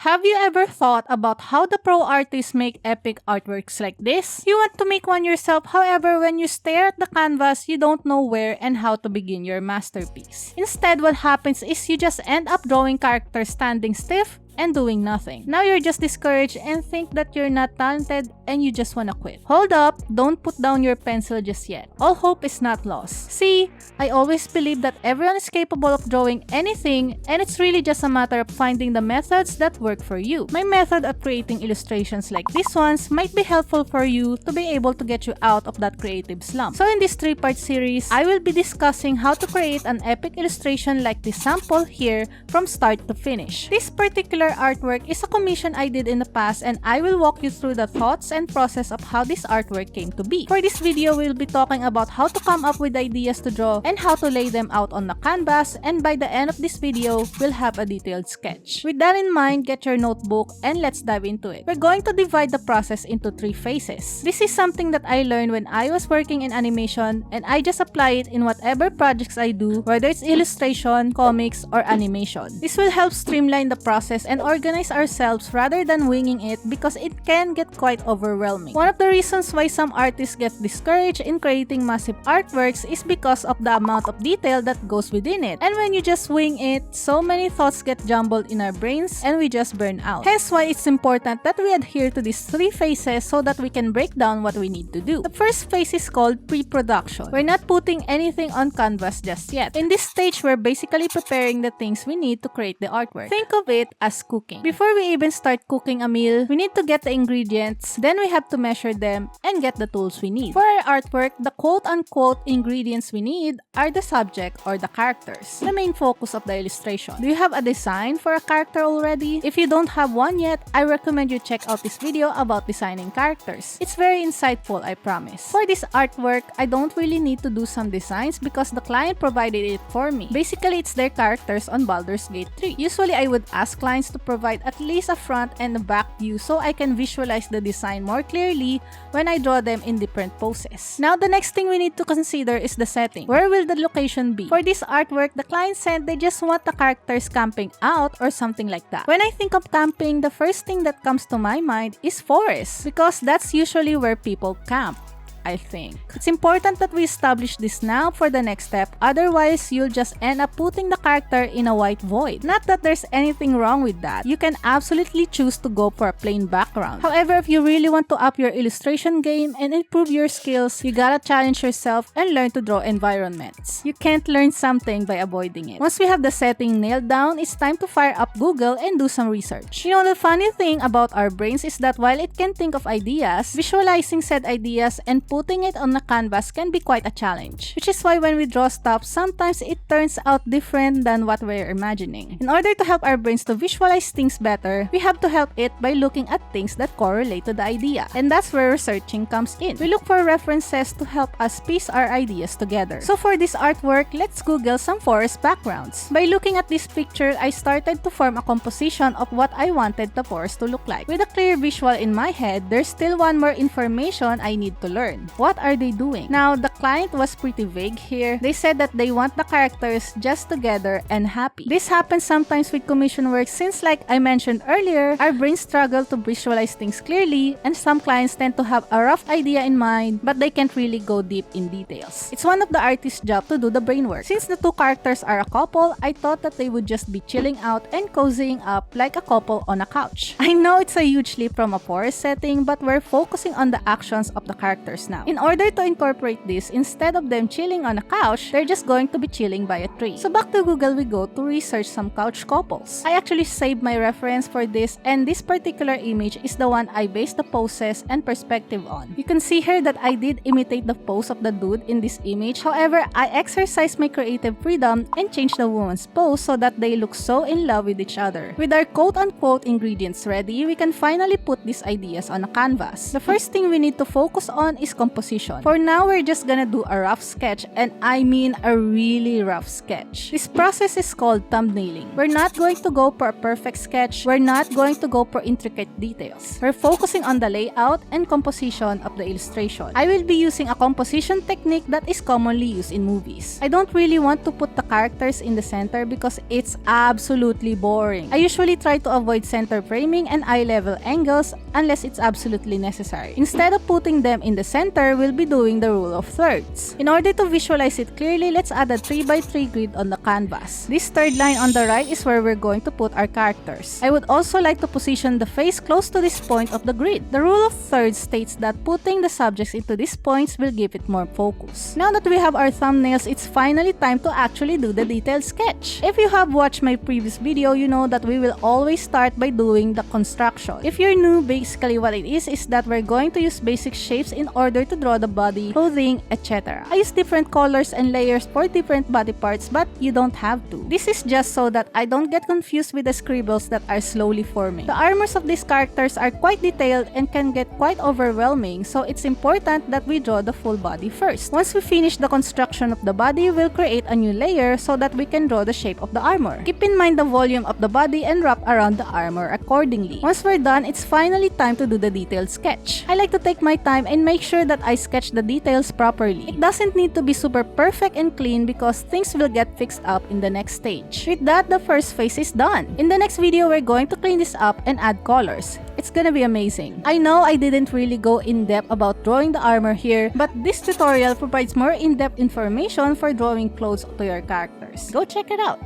Have you ever thought about how the pro artists make epic artworks like this? You want to make one yourself, however, when you stare at the canvas, you don't know where and how to begin your masterpiece. Instead, what happens is you just end up drawing characters standing stiff and doing nothing. Now you're just discouraged and think that you're not talented and you just wanna quit. Hold up, don't put down your pencil just yet. All hope is not lost. See, I always believe that everyone is capable of drawing anything and it's really just a matter of finding the methods that work for you. My method of creating illustrations like these ones might be helpful for you to be able to get you out of that creative slump. So in this 3-part series, I will be discussing how to create an epic illustration like this sample here from start to finish. This particular artwork is a commission I did in the past and I will walk you through the thoughts and process of how this artwork came to be. For this video, we'll be talking about how to come up with ideas to draw and how to lay them out on the canvas, and by the end of this video, we'll have a detailed sketch. With that in mind, get your notebook and let's dive into it. We're going to divide the process into 3 phases. This is something that I learned when I was working in animation and I just apply it in whatever projects I do, whether it's illustration, comics, or animation. This will help streamline the process and organize ourselves rather than winging it because it can get quite overwhelming. One of the reasons why some artists get discouraged in creating massive artworks is because of the amount of detail that goes within it. And when you just wing it, so many thoughts get jumbled in our brains and we just burn out. Hence why it's important that we adhere to these 3 phases so that we can break down what we need to do. The first phase is called pre-production. We're not putting anything on canvas just yet. In this stage, we're basically preparing the things we need to create the artwork. Think of it as cooking. Before we even start cooking a meal, we need to get the ingredients, then we have to measure them and get the tools we need. For our artwork, the quote-unquote ingredients we need are the subject or the characters, the main focus of the illustration. Do you have a design for a character already? If you don't have one yet, I recommend you check out this video about designing characters. It's very insightful, I promise. For this artwork, I don't really need to do some designs because the client provided it for me. Basically, it's their characters on Baldur's Gate 3. Usually, I would ask clients to provide at least a front and a back view so I can visualize the design more clearly when I draw them in different poses. Now, the next thing we need to consider is the setting. Where will the location be? For this artwork, the client said they just want the characters camping out or something like that. When I think of camping, the first thing that comes to my mind is forest because that's usually where people camp, I think. It's important that we establish this now for the next step, otherwise you'll just end up putting the character in a white void. Not that there's anything wrong with that. You can absolutely choose to go for a plain background. However, if you really want to up your illustration game and improve your skills, you gotta challenge yourself and learn to draw environments. You can't learn something by avoiding it. Once we have the setting nailed down, it's time to fire up Google and do some research. You know, the funny thing about our brains is that while it can think of ideas, visualizing said ideas and putting it on the canvas can be quite a challenge. Which is why when we draw stuff, sometimes it turns out different than what we're imagining. In order to help our brains to visualize things better, we have to help it by looking at things that correlate to the idea. And that's where researching comes in. We look for references to help us piece our ideas together. So for this artwork, let's Google some forest backgrounds. By looking at this picture, I started to form a composition of what I wanted the forest to look like. With a clear visual in my head, there's still one more information I need to learn. What are they doing? Now, the client was pretty vague here. They said that they want the characters just together and happy. This happens sometimes with commission work since, like I mentioned earlier, our brains struggle to visualize things clearly and some clients tend to have a rough idea in mind but they can't really go deep in details. It's one of the artist's job to do the brain work. Since the 2 characters are a couple, I thought that they would just be chilling out and cozying up like a couple on a couch. I know it's a huge leap from a forest setting, but we're focusing on the actions of the characters now. In order to incorporate this, instead of them chilling on a couch, they're just going to be chilling by a tree. So back to Google we go to research some couch couples. I actually saved my reference for this, and this particular image is the one I based the poses and perspective on. You can see here that I did imitate the pose of the dude in this image. However, I exercised my creative freedom and changed the woman's pose so that they look so in love with each other. With our quote-unquote ingredients ready, we can finally put these ideas on a canvas. The first thing we need to focus on is composition. For now, we're just gonna do a rough sketch, and I mean a really rough sketch. This process is called thumbnailing. We're not going to go for a perfect sketch. We're not going to go for intricate details. We're focusing on the layout and composition of the illustration. I will be using a composition technique that is commonly used in movies. I don't really want to put the characters in the center because it's absolutely boring. I usually try to avoid center framing and eye level angles unless it's absolutely necessary. Instead of putting them in the center, we'll be doing the rule of thirds. In order to visualize it clearly, let's add a 3x3 grid on the canvas. This third line on the right is where we're going to put our characters. I would also like to position the face close to this point of the grid. The rule of thirds states that putting the subjects into these points will give it more focus. Now that we have our thumbnails, it's finally time to actually do the detailed sketch. If you have watched my previous video, you know that we will always start by doing the construction. If you're new, basically what it is that we're going to use basic shapes in order to draw the body, clothing, etc. I use different colors and layers for different body parts, but you don't have to. This is just so that I don't get confused with the scribbles that are slowly forming. The armors of these characters are quite detailed and can get quite overwhelming, so it's important that we draw the full body first. Once we finish the construction of the body, we'll create a new layer so that we can draw the shape of the armor. Keep in mind the volume of the body and wrap around the armor accordingly. Once we're done, it's finally time to do the detailed sketch. I like to take my time and make sure that I sketch the details properly. It doesn't need to be super perfect and clean because things will get fixed up in the next stage. With that, the first phase is done. In the next video, we're going to clean this up and add colors. It's gonna be amazing. I know I didn't really go in depth about drawing the armor here, but this tutorial provides more in-depth information for drawing clothes to your characters. Go check it out!